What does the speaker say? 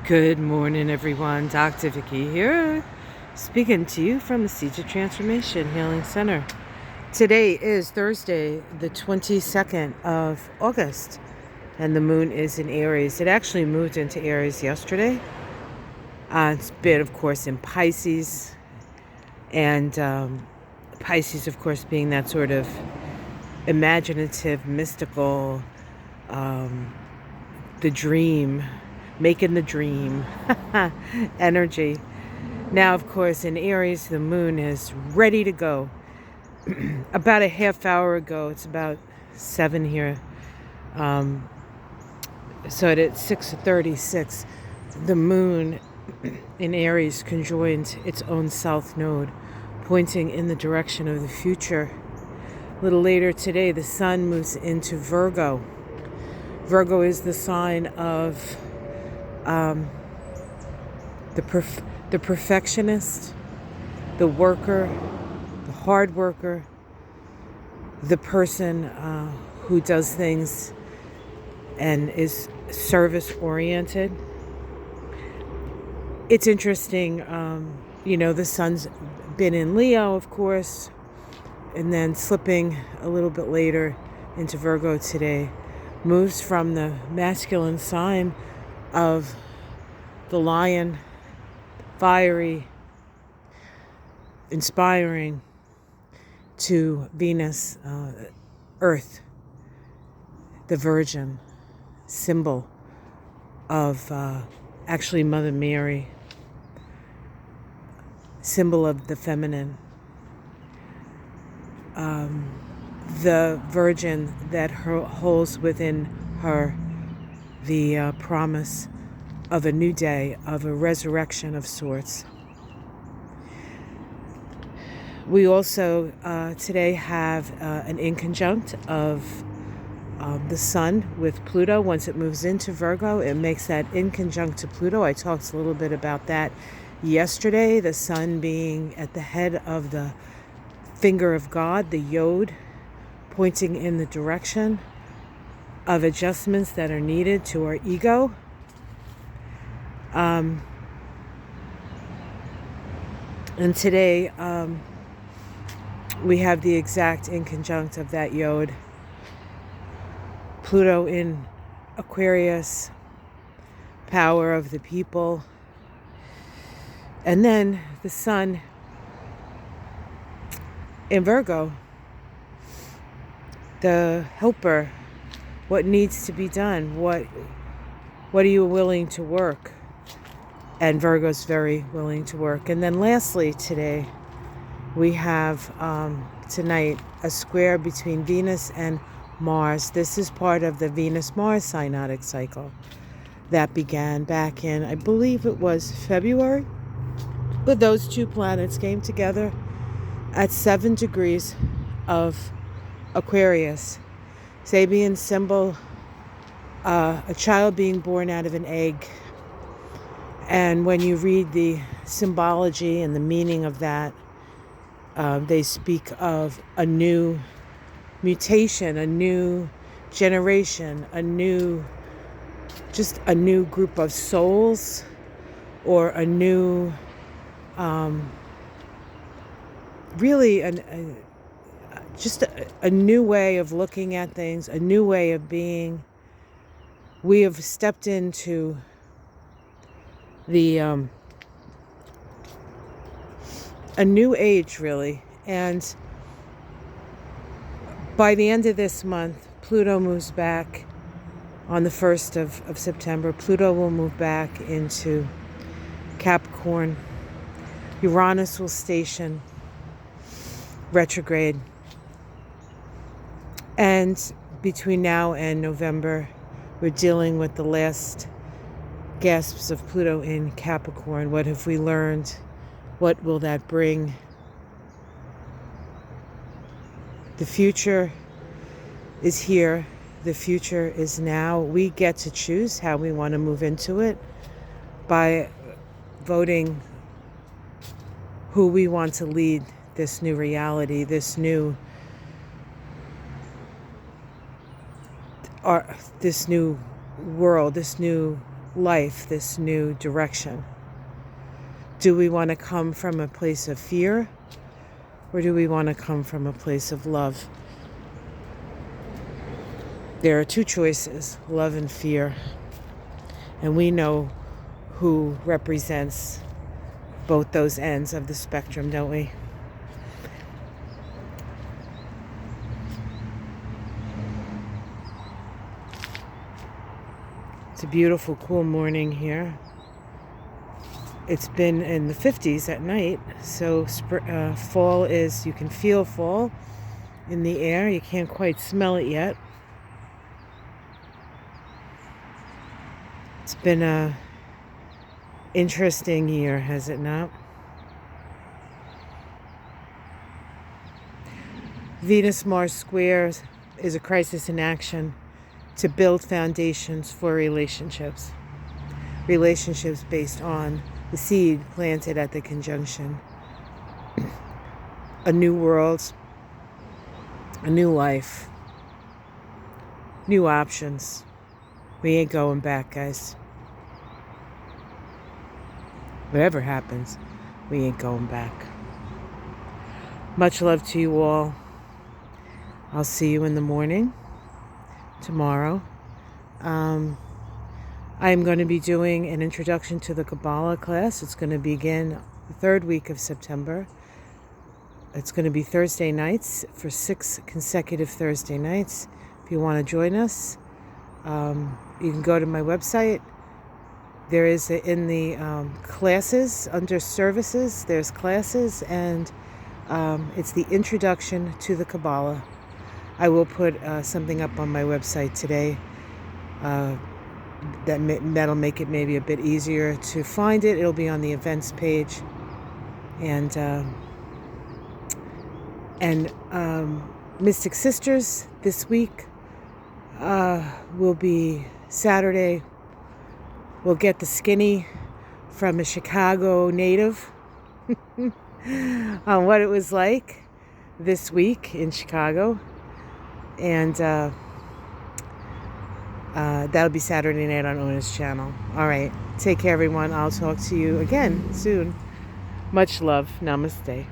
Good morning, everyone. Dr. Vicky here, speaking to you from the Seeds of Transformation Healing Center. Today is Thursday, the 22nd of August, and the moon is in Aries. It actually moved into Aries yesterday. It's been, of course, in Pisces, and Pisces, of course, being that sort of imaginative, mystical, the dream, making the dream energy. Now, of course, in Aries, the moon is ready to go. About a half hour ago, it's about 7 here. So at 6:36, the moon in Aries conjoins its own south node, pointing in the direction of the future. A little later today, the sun moves into Virgo. Virgo is the sign of the perfectionist, the worker, the hard worker, the person who does things and is service oriented. It's interesting, the sun's been in Leo, of course, and then slipping a little bit later into Virgo today, moves from the masculine sign of the lion, fiery, inspiring, to Venus, Earth, the Virgin, symbol of actually Mother Mary, symbol of the feminine, the Virgin that holds within her the promise of a new day, of a resurrection of sorts. We also today have an inconjunct of the sun with Pluto. Once it moves into Virgo, it makes that inconjunct to Pluto. I talked a little bit about that yesterday, the sun being at the head of the finger of God, the yod, pointing in the direction of adjustments that are needed to our ego. And today, we have the exact inconjunct of that yod. Pluto in Aquarius, power of the people. And then the sun in Virgo, the helper, what needs to be done, what are you willing to work? And Virgo's very willing to work. And then lastly today, we have tonight a square between Venus and Mars. This is part of the Venus-Mars synodic cycle that began back in, I believe it was February. But those two planets came together at 7 degrees of Aquarius. Sabian symbol, a child being born out of an egg. And when you read the symbology and the meaning of that, they speak of a new mutation, a new generation, a new group of souls, or a new, really a new way of looking at things, a new way of being. We have stepped into a new age, really. And by the end of this month, Pluto moves back on the 1st of September. Pluto will move back into Capricorn. Uranus will station retrograde. And between now and November, we're dealing with the last gasps of Pluto in Capricorn. What have we learned? What will that bring? The future is here. The future is now. We get to choose how we want to move into it by voting who we want to lead this new reality, this new world, this new life, this new direction. Do we want to come from a place of fear, or do we want to come from a place of love? There are two choices, love and fear. And we know who represents both those ends of the spectrum, don't we? It's a beautiful, cool morning here. It's been in the 50s at night, so fall is, you can feel fall in the air. You can't quite smell it yet. It's been a interesting year, has it not? Venus-Mars square is a crisis in action to build foundations for relationships. Relationships based on the seed planted at the conjunction. A new world, a new life, new options. We ain't going back, guys. Whatever happens, we ain't going back. Much love to you all. I'll see you in the morning tomorrow. I'm going to be doing an introduction to the Kabbalah class. It's going to begin the third week of September. It's going to be Thursday nights for 6 consecutive Thursday nights. If you want to join us, you can go to my website. There is in the classes, under services, there's classes, and it's the introduction to the Kabbalah. I will put something up on my website today that'll make it maybe a bit easier to find it. It'll be on the events page. And Mystic Sisters this week will be Saturday. We'll get the skinny from a Chicago native on what it was like this week in Chicago. And that'll be Saturday night on Ona's channel. All right. Take care, everyone. I'll talk to you again soon. Much love. Namaste.